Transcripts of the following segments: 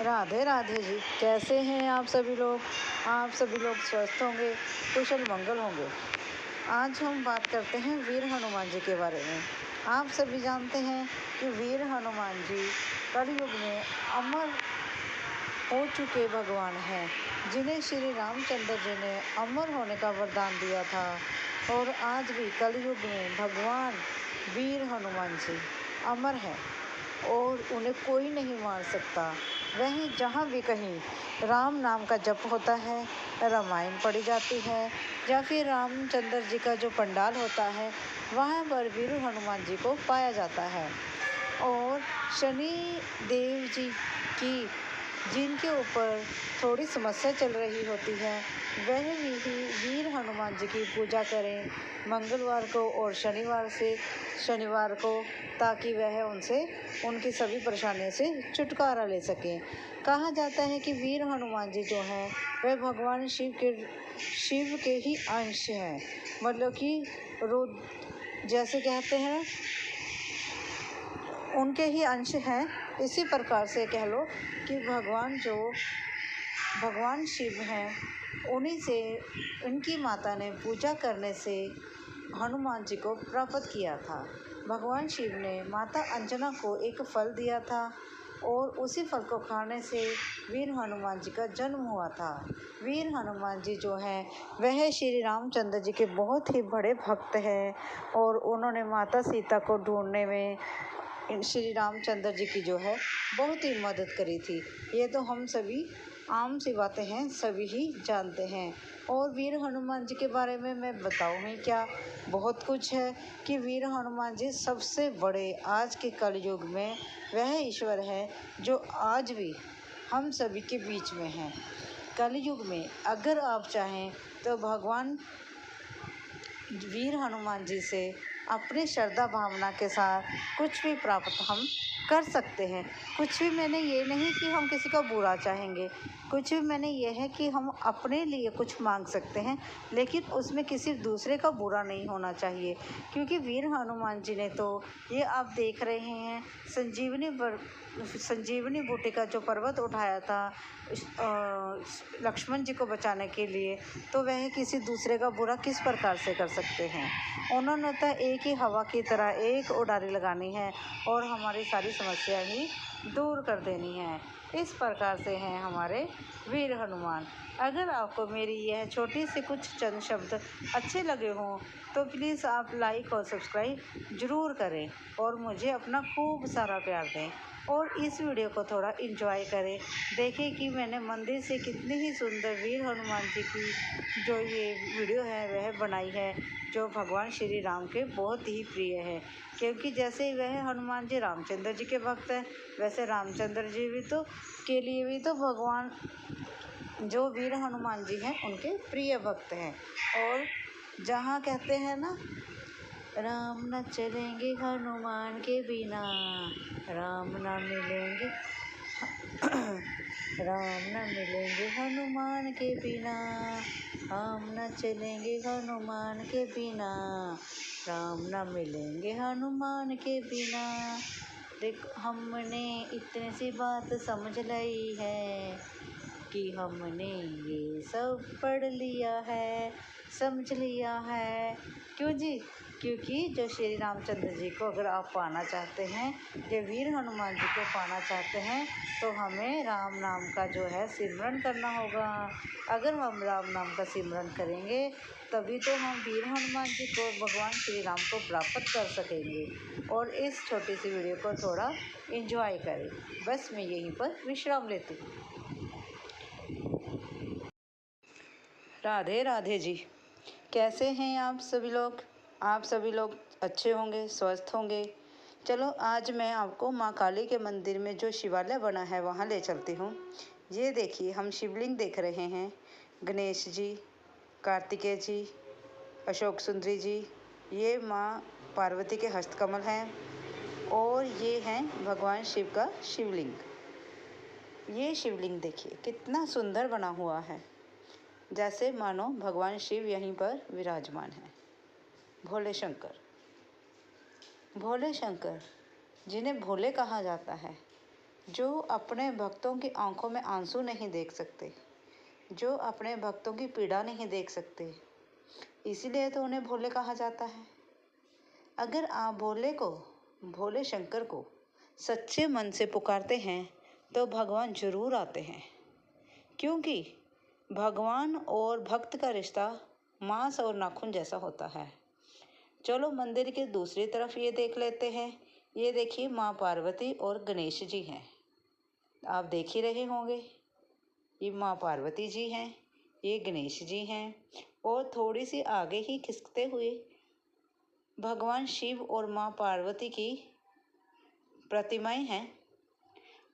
राधे राधे जी। कैसे हैं आप सभी लोग? आप सभी लोग स्वस्थ होंगे, कुशल मंगल होंगे। आज हम बात करते हैं वीर हनुमान जी के बारे में। आप सभी जानते हैं कि वीर हनुमान जी कलयुग में अमर हो चुके भगवान हैं, जिन्हें श्री रामचंद्र जी ने अमर होने का वरदान दिया था। और आज भी कलयुग में भगवान वीर हनुमान जी अमर हैं और उन्हें कोई नहीं मार सकता। वहीं जहाँ भी कहीं राम नाम का जप होता है, रामायण पढ़ी जाती है या फिर रामचंद्र जी का जो पंडाल होता है, वहाँ पर वीर हनुमान जी को पाया जाता है। और शनि देव जी की जिनके ऊपर थोड़ी समस्या चल रही होती है, वह भी वीर हनुमान जी की पूजा करें मंगलवार को और शनिवार को, ताकि वह उनसे उनकी सभी परेशानियों से छुटकारा ले सकें। कहा जाता है कि वीर हनुमान जी जो हैं वह भगवान शिव के ही अंश हैं, मतलब कि जैसे कहते हैं उनके ही अंश हैं। इसी प्रकार से कह लो कि भगवान शिव हैं, उन्हीं से उनकी माता ने पूजा करने से हनुमान जी को प्राप्त किया था। भगवान शिव ने माता अंजना को एक फल दिया था और उसी फल को खाने से वीर हनुमान जी का जन्म हुआ था। वीर हनुमान जी जो हैं वह श्री रामचंद्र जी के बहुत ही बड़े भक्त हैं और उन्होंने माता सीता को ढूंढने में श्री रामचंद्र जी की जो है बहुत ही मदद करी थी। ये तो हम सभी आम सी बातें हैं, सभी ही जानते हैं। और वीर हनुमान जी के बारे में मैं बताऊँ ही क्या, बहुत कुछ है कि वीर हनुमान जी सबसे बड़े आज के कलयुग में वह ईश्वर है जो आज भी हम सभी के बीच में हैं। कलयुग में अगर आप चाहें तो भगवान वीर हनुमान जी से अपनी श्रद्धा भावना के साथ कुछ भी प्राप्त हम कर सकते हैं। कुछ भी मैंने ये नहीं कि हम किसी का बुरा चाहेंगे, कुछ भी मैंने ये है कि हम अपने लिए कुछ मांग सकते हैं, लेकिन उसमें किसी दूसरे का बुरा नहीं होना चाहिए। क्योंकि वीर हनुमान जी ने तो ये आप देख रहे हैं संजीवनी बूटी का जो पर्वत उठाया था लक्ष्मण जी को बचाने के लिए, तो वह किसी दूसरे का बुरा किस प्रकार से कर सकते हैं। उन्होंने तो एक ही हवा की तरह एक उड़ारी लगानी है और हमारी सारी समस्या ही दूर कर देनी है। इस प्रकार से हैं हमारे वीर हनुमान। अगर आपको मेरी यह छोटी सी कुछ चंद शब्द अच्छे लगे हों तो प्लीज़ आप लाइक और सब्सक्राइब ज़रूर करें और मुझे अपना खूब सारा प्यार दें और इस वीडियो को थोड़ा एंजॉय करें। देखें कि मैंने मंदिर से कितनी ही सुंदर वीर हनुमान जी की जो ये वीडियो है वह बनाई है, जो भगवान श्री राम के बहुत ही प्रिय है। क्योंकि जैसे वह हनुमान जी रामचंद्र जी के भक्त हैं, वैसे रामचंद्र जी भी तो के लिए भी तो भगवान जो वीर हनुमान जी हैं उनके प्रिय भक्त हैं। और जहाँ कहते हैं ना, राम न चलेंगे हनुमान के बिना, राम न मिलेंगे राम न मिलेंगे हनुमान के बिना, हम न चलेंगे हनुमान के बिना, राम न मिलेंगे हनुमान के बिना। देखो हमने इतनी सी बात समझ ली है कि हमने ये सब पढ़ लिया है, समझ लिया है। क्यों जी? क्योंकि जो श्री रामचंद्र जी को अगर आप पाना चाहते हैं, ये वीर हनुमान जी को पाना चाहते हैं, तो हमें राम नाम का जो है सिमरन करना होगा। अगर हम राम नाम का सिमरन करेंगे तभी तो हम वीर हनुमान जी को, भगवान श्री राम को प्राप्त कर सकेंगे। और इस छोटी सी वीडियो को थोड़ा एंजॉय करें। बस मैं यहीं पर विश्राम लेती हूँ। राधे राधे जी। कैसे हैं आप सभी लोग? आप सभी लोग अच्छे होंगे, स्वस्थ होंगे। चलो आज मैं आपको माँ काली के मंदिर में जो शिवालय बना है वहाँ ले चलती हूँ। ये देखिए, हम शिवलिंग देख रहे हैं। गणेश जी, कार्तिकेय जी, अशोक सुंदरी जी, ये माँ पार्वती के हस्तकमल हैं और ये हैं भगवान शिव का शिवलिंग। ये शिवलिंग देखिए कितना सुंदर बना हुआ है, जैसे मानो भगवान शिव यहीं पर विराजमान हैं। भोले शंकर जिन्हें भोले कहा जाता है, जो अपने भक्तों की आंखों में आंसू नहीं देख सकते, जो अपने भक्तों की पीड़ा नहीं देख सकते, इसीलिए तो उन्हें भोले कहा जाता है। अगर आप भोले शंकर को सच्चे मन से पुकारते हैं तो भगवान जरूर आते हैं, क्योंकि भगवान और भक्त का रिश्ता मांस और नाखून जैसा होता है। चलो मंदिर के दूसरी तरफ ये देख लेते हैं। ये देखिए, माँ पार्वती और गणेश जी हैं। आप देख ही रहे होंगे, ये माँ पार्वती जी हैं, ये गणेश जी हैं, और थोड़ी सी आगे ही खिसकते हुए भगवान शिव और माँ पार्वती की प्रतिमाएं हैं।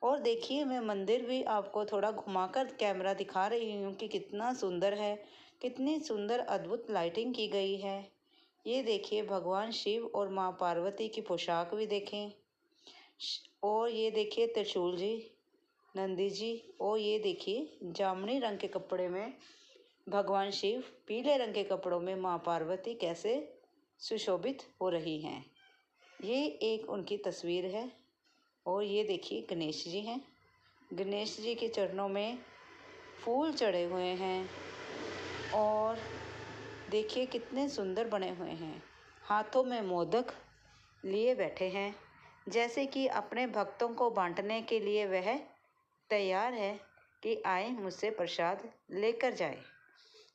और देखिए, मैं मंदिर भी आपको थोड़ा घुमाकर कैमरा दिखा रही हूँ कि कितना सुंदर है, कितनी सुंदर अद्भुत लाइटिंग की गई है। ये देखिए, भगवान शिव और माँ पार्वती की पोशाक भी देखें। और ये देखिए त्रिशूल जी, नंदी जी, और ये देखिए जामुनी रंग के कपड़े में भगवान शिव, पीले रंग के कपड़ों में माँ पार्वती कैसे सुशोभित हो रही हैं। ये एक उनकी तस्वीर है। और ये देखिए गणेश जी हैं। गणेश जी के चरणों में फूल चढ़े हुए हैं और देखिए कितने सुंदर बने हुए हैं। हाथों में मोदक लिए बैठे हैं, जैसे कि अपने भक्तों को बांटने के लिए वह तैयार है कि आए मुझसे प्रसाद लेकर जाए।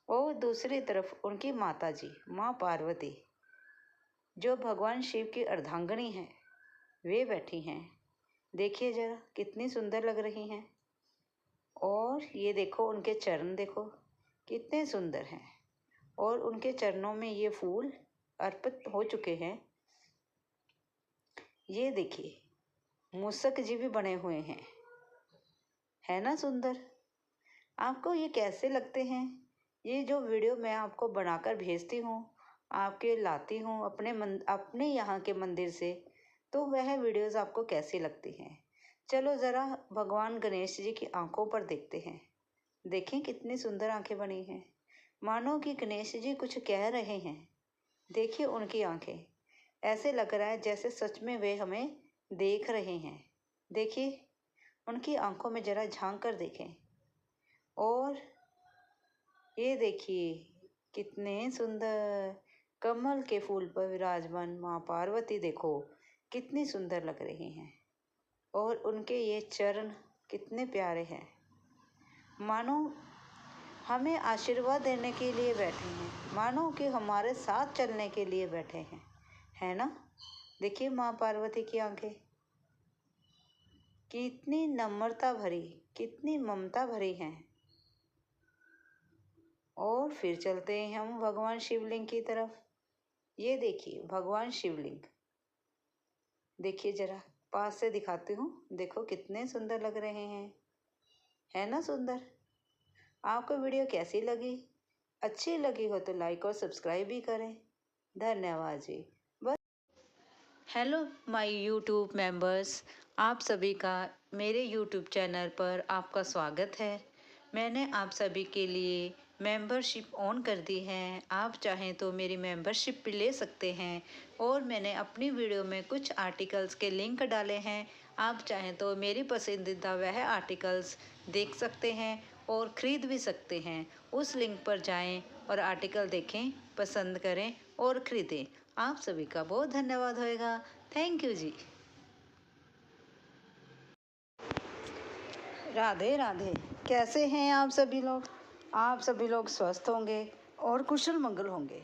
और दूसरी तरफ उनकी माता जी माँ पार्वती, जो भगवान शिव की अर्धांगिनी हैं, वे बैठी हैं। देखिए जरा कितनी सुंदर लग रही हैं। और ये देखो उनके चरण, देखो कितने सुंदर हैं। और उनके चरणों में ये फूल अर्पित हो चुके हैं। ये देखिए मूषक जी भी बने हुए हैं, है ना सुंदर। आपको ये कैसे लगते हैं? ये जो वीडियो मैं आपको बनाकर भेजती हूँ, आपके लाती हूँ अपने यहाँ के मंदिर से, तो वह वीडियोस आपको कैसी लगती हैं? चलो ज़रा भगवान गणेश जी की आंखों पर देखते हैं। देखें कितनी सुंदर आंखें बनी हैं, मानो कि गणेश जी कुछ कह रहे हैं। देखिए उनकी आंखें, ऐसे लग रहा है जैसे सच में वे हमें देख रहे हैं। देखिए उनकी आंखों में ज़रा झांक कर देखें। और ये देखिए कितने सुंदर कमल के फूल पर विराजमान माँ पार्वती, देखो कितनी सुंदर लग रही हैं। और उनके ये चरण कितने प्यारे हैं, मानो हमें आशीर्वाद देने के लिए बैठे हैं, मानो कि हमारे साथ चलने के लिए बैठे हैं, है ना। देखिए माँ पार्वती की आंखें कितनी नम्रता भरी, कितनी ममता भरी हैं। और फिर चलते हैं हम भगवान शिवलिंग की तरफ। ये देखिए भगवान शिवलिंग, देखिए जरा पास से दिखाती हूँ, देखो कितने सुंदर लग रहे हैं, है ना सुंदर। आपको वीडियो कैसी लगी? अच्छी लगी हो तो लाइक और सब्सक्राइब भी करें। धन्यवाद जी। बस हेलो माय यूट्यूब मेंबर्स, आप सभी का मेरे यूट्यूब चैनल पर आपका स्वागत है। मैंने आप सभी के लिए मेंबरशिप ऑन कर दी है। आप चाहें तो मेरी मेंबरशिप भी ले सकते हैं। और मैंने अपनी वीडियो में कुछ आर्टिकल्स के लिंक डाले हैं। आप चाहें तो मेरी पसंदीदा वह आर्टिकल्स देख सकते हैं और ख़रीद भी सकते हैं। उस लिंक पर जाएं और आर्टिकल देखें, पसंद करें और ख़रीदें। आप सभी का बहुत धन्यवाद होएगा। थैंक यू जी। राधे राधे। कैसे हैं आप सभी लोग? आप सभी लोग स्वस्थ होंगे और कुशल मंगल होंगे।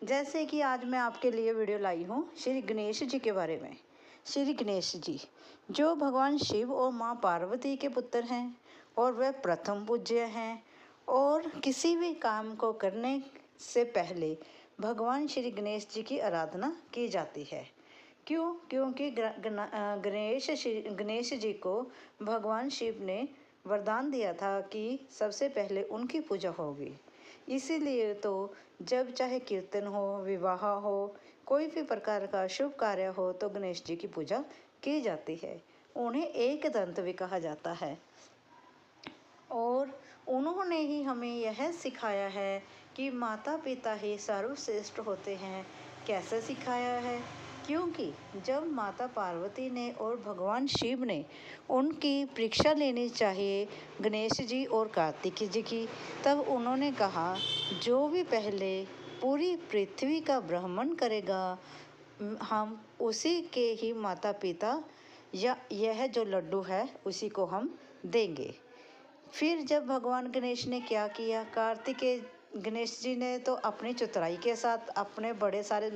जैसे कि आज मैं आपके लिए वीडियो लाई हूँ श्री गणेश जी के बारे में। श्री गणेश जी जो भगवान शिव और माँ पार्वती के पुत्र हैं और वह प्रथम पूज्य हैं। और किसी भी काम को करने से पहले भगवान श्री गणेश जी की आराधना की जाती है। क्यों? क्योंकि गणेश जी को भगवान शिव ने वरदान दिया था कि सबसे पहले उनकी पूजा होगी। इसीलिए तो जब चाहे कीर्तन हो, विवाह हो, कोई भी प्रकार का शुभ कार्य हो तो गणेश जी की पूजा की जाती है। उन्हें एक दंत भी कहा जाता है। और उन्होंने ही हमें यह सिखाया है कि माता पिता ही सर्वश्रेष्ठ होते हैं। कैसे सिखाया है? क्योंकि जब माता पार्वती ने और भगवान शिव ने उनकी परीक्षा लेनी चाहिए गणेश जी और कार्तिक जी की, तब उन्होंने कहा जो भी पहले पूरी पृथ्वी का भ्रमण करेगा हम उसी के ही माता पिता या यह जो लड्डू है उसी को हम देंगे। फिर जब भगवान गणेश ने क्या किया, कार्तिकेय गणेश जी ने तो अपनी चतुराई के साथ अपने बड़े सारे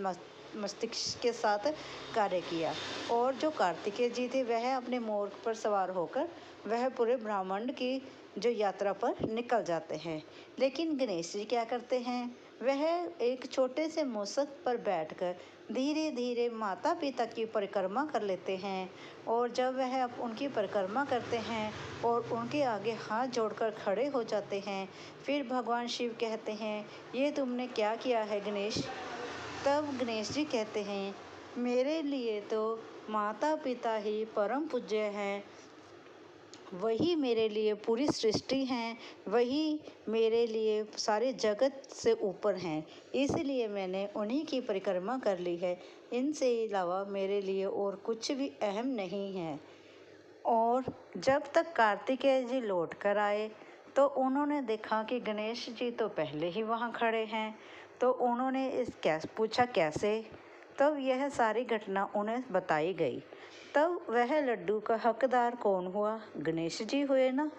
मस्तिष्क के साथ कार्य किया, और जो कार्तिकेय जी थे वह अपने मोर पर सवार होकर वह पूरे ब्रह्मांड की जो यात्रा पर निकल जाते हैं। लेकिन गणेश जी क्या करते हैं, वह एक छोटे से मूषक पर बैठकर धीरे धीरे माता पिता की परिक्रमा कर लेते हैं, और जब वह उनकी परिक्रमा करते हैं और उनके आगे हाथ जोड़कर खड़े हो जाते हैं, फिर भगवान शिव कहते हैं ये तुमने क्या किया है गणेश। तब गणेश जी कहते हैं मेरे लिए तो माता पिता ही परम पूज्य हैं, वही मेरे लिए पूरी सृष्टि हैं, वही मेरे लिए सारे जगत से ऊपर हैं, इसलिए मैंने उन्हीं की परिक्रमा कर ली है, इनसे अलावा मेरे लिए और कुछ भी अहम नहीं है। और जब तक कार्तिकेय जी लौट कर आए तो उन्होंने देखा कि गणेश जी तो पहले ही वहाँ खड़े हैं, तो उन्होंने पूछा कैसे। तब यह सारी घटना उन्हें बताई गई। तब वह लड्डू का हकदार कौन हुआ, गणेश जी हुए ना।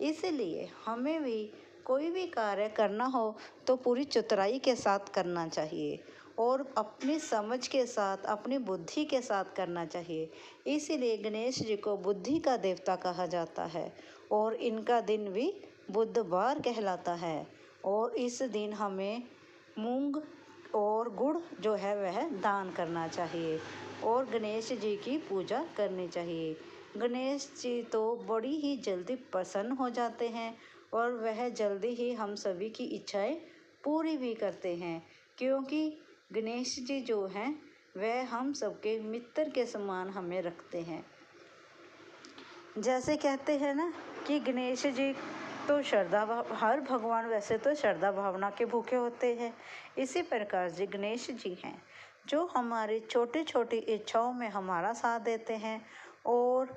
इसलिए हमें भी कोई भी कार्य करना हो तो पूरी चतुराई के साथ करना चाहिए और अपनी समझ के साथ अपनी बुद्धि के साथ करना चाहिए। इसीलिए गणेश जी को बुद्धि का देवता कहा जाता है और इनका दिन भी बुधवार कहलाता है। और इस दिन हमें मूंग और गुड़ जो है वह दान करना चाहिए और गणेश जी की पूजा करनी चाहिए। गणेश जी तो बड़ी ही जल्दी प्रसन्न हो जाते हैं और वह जल्दी ही हम सभी की इच्छाएं पूरी भी करते हैं, क्योंकि गणेश जी जो हैं वह हम सबके मित्र के समान हमें रखते हैं। जैसे कहते हैं ना कि गणेश जी तो हर भगवान वैसे तो श्रद्धा भावना के भूखे होते हैं, इसी प्रकार से गणेश जी हैं जो हमारी छोटी छोटी इच्छाओं में हमारा साथ देते हैं और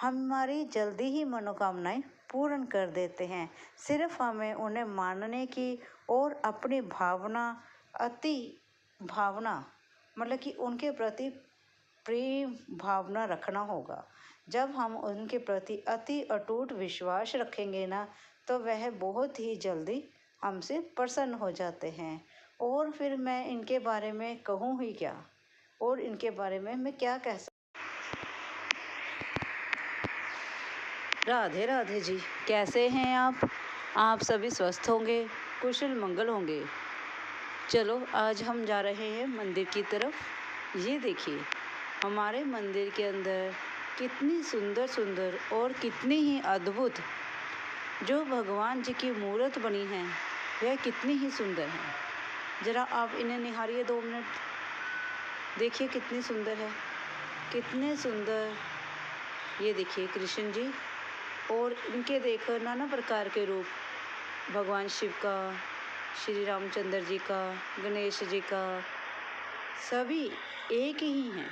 हमारी जल्दी ही मनोकामनाएं पूर्ण कर देते हैं। सिर्फ हमें उन्हें मानने की और अपनी भावना मतलब कि उनके प्रति प्रेम भावना रखना होगा। जब हम उनके प्रति अति अटूट विश्वास रखेंगे ना तो वह बहुत ही जल्दी हमसे प्रसन्न हो जाते हैं। और फिर मैं इनके बारे में कहूँ ही क्या, और इनके बारे में मैं क्या कह सकती। राधे राधे जी, कैसे हैं आप सभी स्वस्थ होंगे, कुशल मंगल होंगे। चलो आज हम जा रहे हैं मंदिर की तरफ। ये देखिए हमारे मंदिर के अंदर कितनी सुंदर सुंदर और कितनी ही अद्भुत जो भगवान जी की मूर्त बनी है वह कितनी ही सुंदर है। ज़रा आप इन्हें निहारिए 2 मिनट, देखिए कितनी सुंदर है, कितने सुंदर। ये देखिए कृष्ण जी और इनके देखो नाना प्रकार के रूप, भगवान शिव का, श्री रामचंद्र जी का, गणेश जी का, सभी एक ही हैं,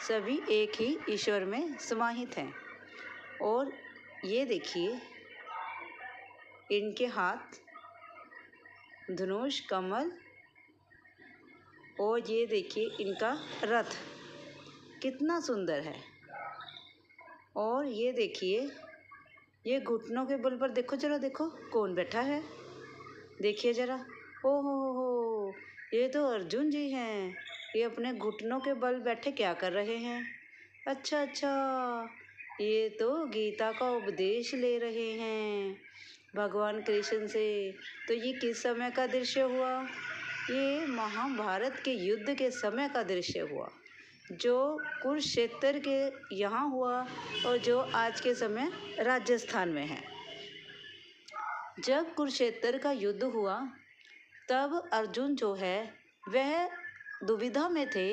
सभी एक ही ईश्वर में समाहित हैं। और ये देखिए इनके हाथ धनुष कमल, और ये देखिए इनका रथ कितना सुंदर है। और ये देखिए ये घुटनों के बल पर देखो, जरा देखो कौन बैठा है, देखिए जरा। हो ये तो अर्जुन जी हैं, ये अपने घुटनों के बल बैठे क्या कर रहे हैं। अच्छा ये तो गीता का उपदेश ले रहे हैं भगवान कृष्ण से। तो ये किस समय का दृश्य हुआ, ये महाभारत के युद्ध के समय का दृश्य हुआ जो कुरुक्षेत्र के यहाँ हुआ और जो आज के समय राजस्थान में है। जब कुरुक्षेत्र का युद्ध हुआ तब अर्जुन जो है वह दुविधा में थे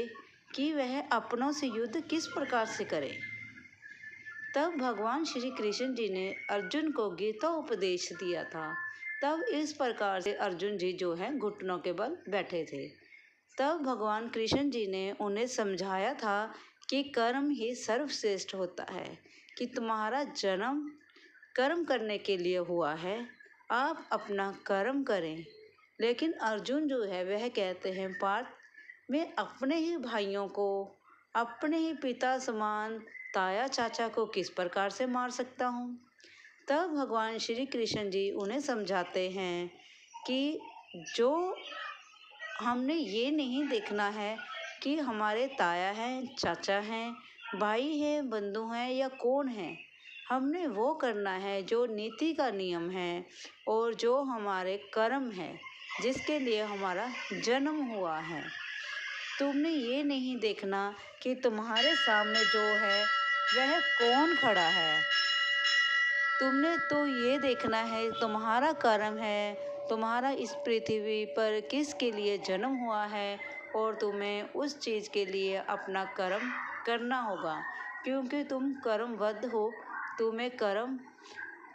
कि वह अपनों से युद्ध किस प्रकार से करे। तब भगवान श्री कृष्ण जी ने अर्जुन को गीता उपदेश दिया था। तब इस प्रकार से अर्जुन जी जो है घुटनों के बल बैठे थे। तब भगवान कृष्ण जी ने उन्हें समझाया था कि कर्म ही सर्वश्रेष्ठ होता है, कि तुम्हारा जन्म कर्म करने के लिए हुआ है, आप अपना कर्म करें। लेकिन अर्जुन जो है वह कहते हैं, पार्थ, मैं अपने ही भाइयों को, अपने ही पिता समान ताया चाचा को किस प्रकार से मार सकता हूँ। तब भगवान श्री कृष्ण जी उन्हें समझाते हैं कि जो हमने ये नहीं देखना है कि हमारे ताया हैं, चाचा हैं, भाई हैं, बंधु हैं या कौन है। हमने वो करना है जो नीति का नियम है और जो हमारे कर्म है, जिसके लिए हमारा जन्म हुआ है। तुमने ये नहीं देखना कि तुम्हारे सामने जो है वह कौन खड़ा है। तुमने तो ये देखना है तुम्हारा कर्म है, तुम्हारा इस पृथ्वी पर किसके लिए जन्म हुआ है और तुम्हें उस चीज़ के लिए अपना कर्म करना होगा, क्योंकि तुम कर्मबद्ध हो। तुम्हें कर्म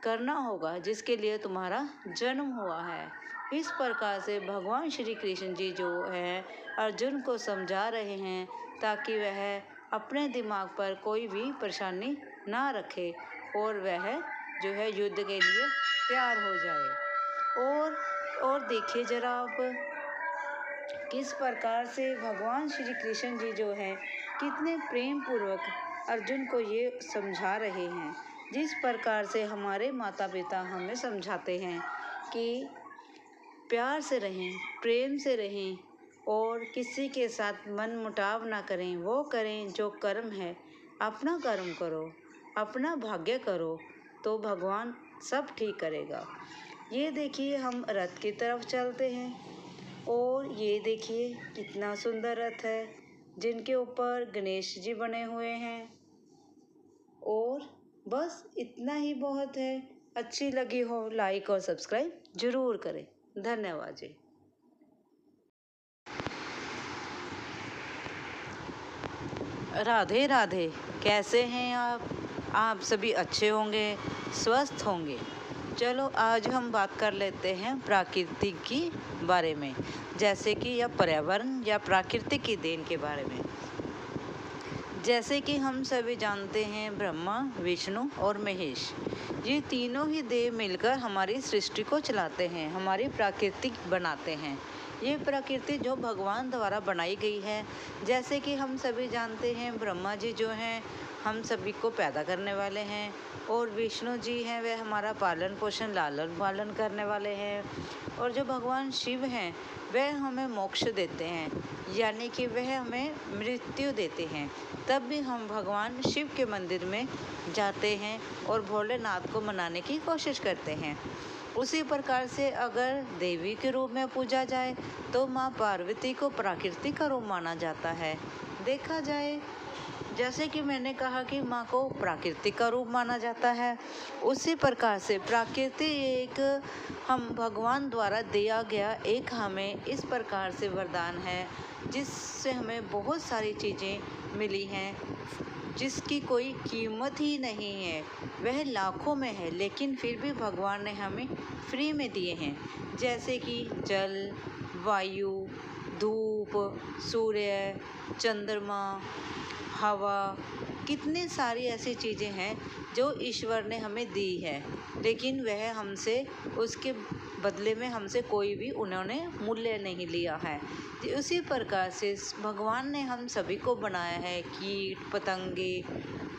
करना होगा जिसके लिए तुम्हारा जन्म हुआ है। इस प्रकार से भगवान श्री कृष्ण जी जो है अर्जुन को समझा रहे हैं ताकि वह अपने दिमाग पर कोई भी परेशानी ना रखे और वह जो है युद्ध के लिए तैयार हो जाए। और देखिए जरा आप किस प्रकार से भगवान श्री कृष्ण जी जो है कितने प्रेम पूर्वक अर्जुन को ये समझा रहे हैं। जिस प्रकार से हमारे माता पिता हमें समझाते हैं कि प्यार से रहें, प्रेम से रहें और किसी के साथ मनमुटाव ना करें, वो करें जो कर्म है, अपना कर्म करो, अपना भाग्य करो, तो भगवान सब ठीक करेगा। ये देखिए हम रथ की तरफ चलते हैं और ये देखिए कितना सुंदर रथ है जिनके ऊपर गणेश जी बने हुए हैं। और बस इतना ही बहुत है। अच्छी लगी हो लाइक और सब्सक्राइब जरूर करें। धन्यवाद जी। राधे राधे। कैसे हैं आप सभी अच्छे होंगे, स्वस्थ होंगे। चलो आज हम बात कर लेते हैं प्रकृति की बारे में, जैसे कि या पर्यावरण या प्रकृति की देन के बारे में। जैसे कि हम सभी जानते हैं ब्रह्मा, विष्णु और महेश, ये तीनों ही देव मिलकर हमारी सृष्टि को चलाते हैं, हमारी प्रकृति बनाते हैं। ये प्रकृति जो भगवान द्वारा बनाई गई है। जैसे कि हम सभी जानते हैं ब्रह्मा जी जो हैं हम सभी को पैदा करने वाले हैं और विष्णु जी हैं वह हमारा पालन पोषण लालन पालन करने वाले हैं। और जो भगवान शिव हैं वह हमें मोक्ष देते हैं, यानी कि वह हमें मृत्यु देते हैं। तब भी हम भगवान शिव के मंदिर में जाते हैं और भोलेनाथ को मनाने की कोशिश करते हैं। उसी प्रकार से अगर देवी के रूप में पूजा जाए तो माँ पार्वती को प्रकृति का रूप माना जाता है। देखा जाए जैसे कि मैंने कहा कि माँ को प्राकृतिक का रूप माना जाता है, उसी प्रकार से प्रकृति एक हम भगवान द्वारा दिया गया एक हमें इस प्रकार से वरदान है जिससे हमें बहुत सारी चीज़ें मिली हैं जिसकी कोई कीमत ही नहीं है, वह लाखों में है, लेकिन फिर भी भगवान ने हमें फ्री में दिए हैं। जैसे कि जल, वायु, धूप, सूर्य, चंद्रमा, हवा, कितनी सारी ऐसी चीज़ें हैं जो ईश्वर ने हमें दी है, लेकिन वह हमसे उसके बदले में हमसे कोई भी उन्होंने मूल्य नहीं लिया है। उसी प्रकार से भगवान ने हम सभी को बनाया है, कीट पतंगे,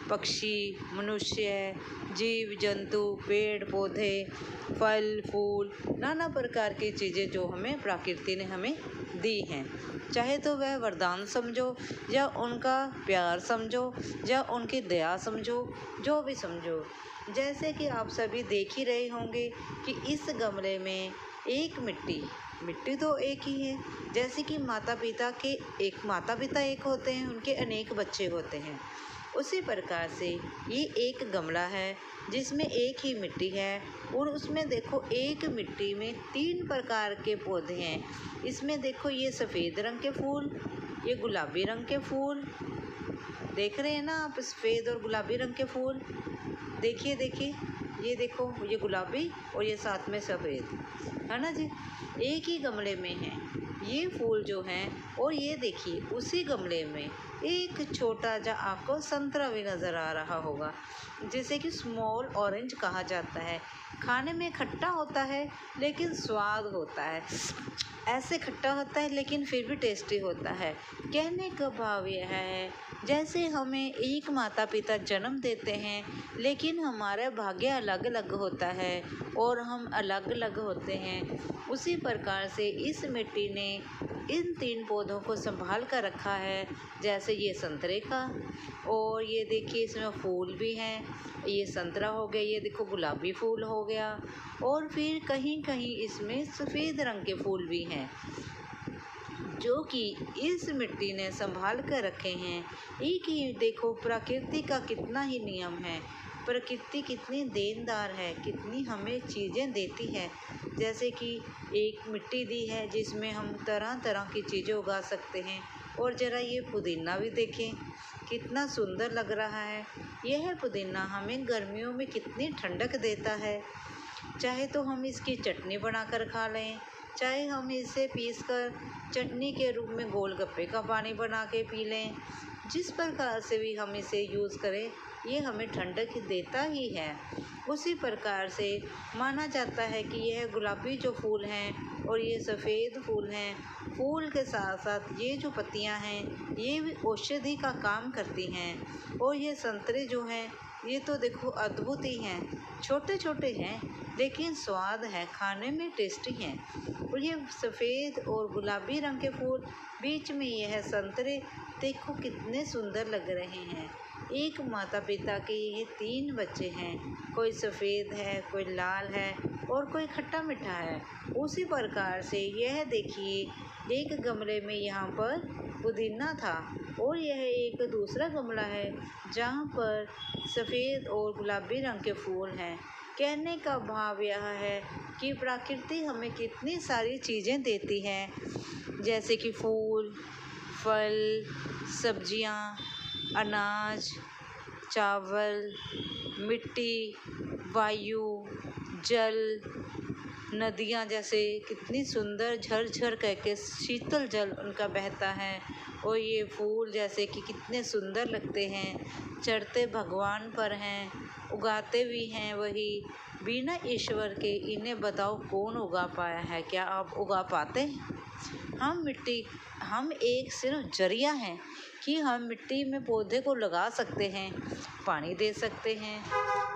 पक्षी, मनुष्य, जीव जंतु, पेड़ पौधे, फल फूल, नाना प्रकार की चीज़ें जो हमें प्रकृति ने हमें दी हैं। चाहे तो वह वरदान समझो या उनका प्यार समझो या उनकी दया समझो, जो भी समझो। जैसे कि आप सभी देख ही रहे होंगे कि इस गमले में एक मिट्टी तो एक ही है। जैसे कि माता पिता एक होते हैं, उनके अनेक बच्चे होते हैं। उसी प्रकार से ये एक गमला है जिसमें एक ही मिट्टी है और उसमें देखो एक मिट्टी में 3 प्रकार के पौधे हैं। इसमें देखो ये सफ़ेद रंग के फूल, ये गुलाबी रंग के फूल, देख रहे हैं ना आप सफ़ेद और गुलाबी रंग के फूल। देखिए ये देखो ये गुलाबी और ये साथ में सफ़ेद है ना जी, एक ही गमले में है। ये फूल जो हैं, और ये देखिए उसी गमले में एक छोटा सा आपको संतरा भी नज़र आ रहा होगा, जिसे कि स्मॉल ऑरेंज कहा जाता है। खाने में खट्टा होता है लेकिन स्वाद होता है, ऐसे खट्टा होता है लेकिन फिर भी टेस्टी होता है। कहने का भाव यह है, जैसे हमें एक माता पिता जन्म देते हैं लेकिन हमारा भाग्य अलग अलग होता है और हम अलग अलग होते हैं, उसी प्रकार से इस मिट्टी ने इन 3 पौधों को संभाल कर रखा है। जैसे ये संतरे का, और ये देखिए इसमें फूल भी हैं, ये संतरा हो गया, ये देखो गुलाबी फूल हो गया, और फिर कहीं कहीं इसमें सफ़ेद रंग के फूल भी हैं जो कि इस मिट्टी ने संभाल कर रखे हैं। एक ही देखो प्रकृति का कितना ही नियम है, प्रकृति कितनी देनदार है, कितनी हमें चीज़ें देती है। जैसे कि एक मिट्टी दी है जिसमें हम तरह तरह की चीज़ें उगा सकते हैं। और ज़रा ये पुदीना भी देखें, कितना सुंदर लग रहा है। यह पुदीना हमें गर्मियों में कितनी ठंडक देता है। चाहे तो हम इसकी चटनी बनाकर खा लें, चाहे हम इसे पीसकर चटनी के रूप में गोलगप्पे का पानी बना के पी लें। जिस प्रकार से भी हम इसे यूज़ करें, ये हमें ठंडक देता ही है। उसी प्रकार से माना जाता है कि यह गुलाबी जो फूल हैं और ये सफ़ेद फूल हैं, फूल के साथ साथ ये जो पत्तियां हैं ये भी औषधि का काम करती हैं। और ये संतरे जो हैं ये तो देखो अद्भुत ही हैं, छोटे छोटे हैं लेकिन स्वाद है, खाने में टेस्टी हैं। और ये सफ़ेद और गुलाबी रंग के फूल, बीच में यह संतरे, देखो कितने सुंदर लग रहे हैं। एक माता पिता के ये 3 बच्चे हैं, कोई सफ़ेद है, कोई लाल है और कोई खट्टा मीठा है। उसी प्रकार से यह देखिए एक गमले में यहाँ पर पुदीना था, और यह एक दूसरा गमला है जहाँ पर सफ़ेद और गुलाबी रंग के फूल हैं। कहने का भाव यह है कि प्रकृति हमें कितनी सारी चीज़ें देती है, जैसे कि फूल, फल, सब्जियाँ, अनाज, चावल, मिट्टी, वायु, जल, नदियाँ, जैसे कितनी सुंदर झरझर करके शीतल जल उनका बहता है। और ये फूल जैसे कि कितने सुंदर लगते हैं, चढ़ते भगवान पर हैं, उगाते भी हैं वही, बिना ईश्वर के इन्हें बताओ कौन उगा पाया है? क्या आप उगा पाते? हम एक सिर्फ जरिया हैं कि हम मिट्टी में पौधे को लगा सकते हैं, पानी दे सकते हैं,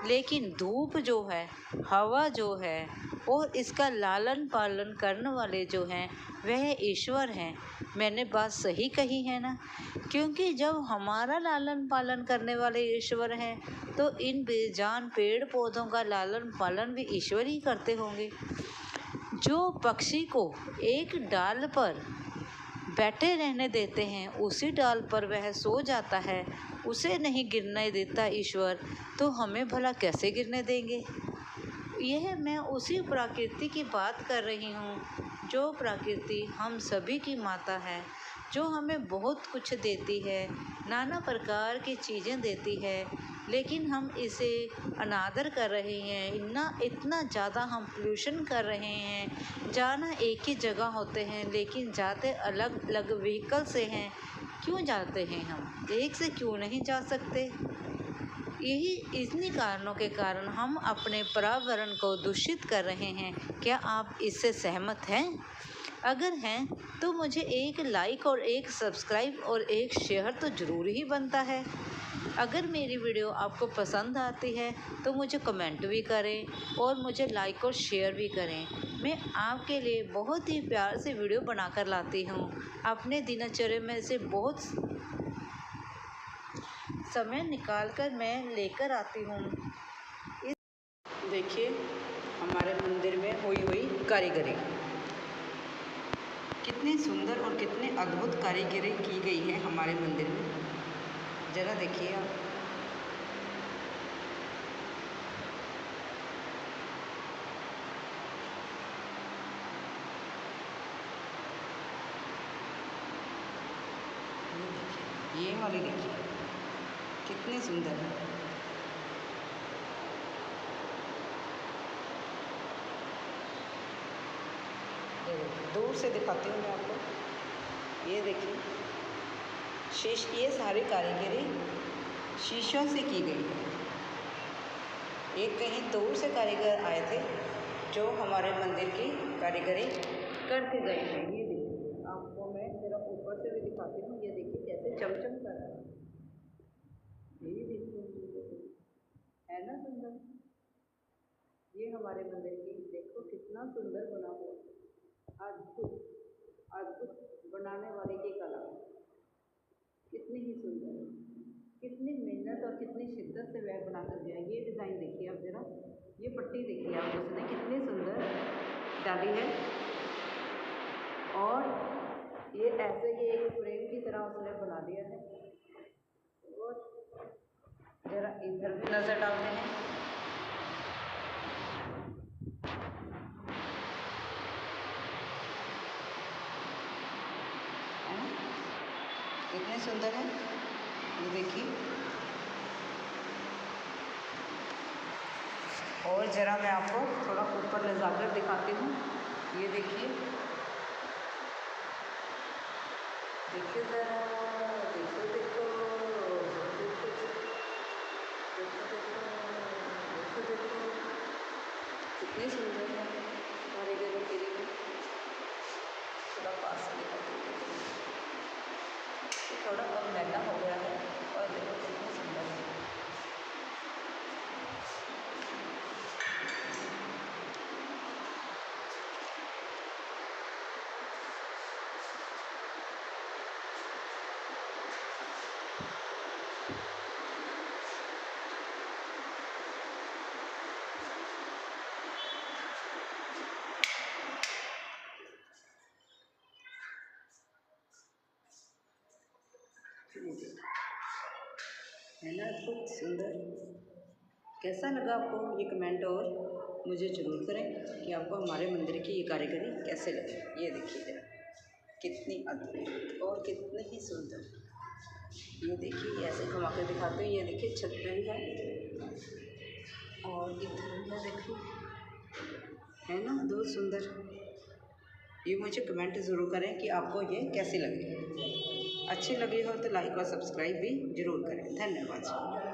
लेकिन धूप जो है, हवा जो है और इसका लालन पालन करने वाले जो हैं वह ईश्वर हैं। मैंने बात सही कही है ना? क्योंकि जब हमारा लालन पालन करने वाले ईश्वर हैं तो इन बेजान पेड़ पौधों का लालन पालन भी ईश्वर ही करते होंगे। जो पक्षी को एक डाल पर बैठे रहने देते हैं, उसी डाल पर वह सो जाता है, उसे नहीं गिरने देता ईश्वर, तो हमें भला कैसे गिरने देंगे? यह मैं उसी प्रकृति की बात कर रही हूँ, जो प्रकृति हम सभी की माता है, जो हमें बहुत कुछ देती है, नाना प्रकार की चीज़ें देती है, लेकिन हम इसे अनादर कर रहे हैं। इतना ज़्यादा हम पोल्यूशन कर रहे हैं। जाना एक ही जगह होते हैं लेकिन जाते अलग अलग व्हीकल से हैं। क्यों जाते हैं? हम एक से क्यों नहीं जा सकते? यही इन्हीं कारणों के कारण हम अपने पर्यावरण को दूषित कर रहे हैं। क्या आप इससे सहमत हैं? अगर हैं तो मुझे एक लाइक और एक सब्सक्राइब और एक शेयर तो ज़रूर ही बनता है। अगर मेरी वीडियो आपको पसंद आती है तो मुझे कमेंट भी करें और मुझे लाइक और शेयर भी करें। मैं आपके लिए बहुत ही प्यार से वीडियो बनाकर लाती हूँ। अपने दिनचर्या में से बहुत समय निकालकर मैं लेकर आती हूँ। देखिए हमारे मंदिर में हुई कारीगरी, कितनी सुंदर और कितनी अद्भुत कारीगरी की गई है हमारे मंदिर में। ज़रा देखिए आप। ये वाली देखिए कितनी सुंदर है। दूर से दिखाती हूँ मैं आपको। ये देखिए ये सारी कारीगरी शीशों से की गई है। एक कहीं दूर से कारीगर आए थे जो हमारे मंदिर की कारीगरी करके गए हैं। ये देखिए, आपको मैं ज़रा ऊपर से भी दिखाती हूँ। ये देखिए कैसे चमचम कर रहा है। ये देखिए, है ना सुंदर। ये हमारे मंदिर की देखो कितना सुंदर बना हुआ। अद्भुत अद्भुत बनाने वाले की कला कितनी ही सुंदर है। कितनी मेहनत और कितनी शिद्दत से वह बना कर गया। ये डिज़ाइन देखिए आप ज़रा, ये पट्टी देखिए आप, उसने कितनी सुंदर डाली है। और ये ऐसे ही एक फ्रेम की तरह उसने बना दिया है। और ज़रा इधर भी नज़र डालते हैं। है ना, कितने सुंदर है। ये देखिए, और ज़रा मैं आपको थोड़ा ऊपर ले जाकर दिखाती हूँ। ये देखिए, देखिए ज़रा, देखो देखो देखो देखो देखो देखो, कितनी सुंदर है कारीगरों के लिए। थोड़ा पास से दिखाती हूँ। ये थोड़ा कम महंगा हो गया है और देखो कितनी सुंदर है। है ना बहुत सुंदर। कैसा लगा आपको ये कमेंट और मुझे ज़रूर करें कि आपको हमारे मंदिर की ये कारीगरी कैसे लगी। ये देखिए जरा, कितनी अद्भुत और कितनी ही सुंदर। ये देखिए, ऐसे घुमा कर दिखाते हैं। ये देखिए छत पे भी है और इधर भी देखिए, है ना बहुत सुंदर। ये मुझे कमेंट ज़रूर करें कि आपको ये कैसी लगी। अच्छी लगी हो तो लाइक और सब्सक्राइब भी ज़रूर करें। धन्यवाद।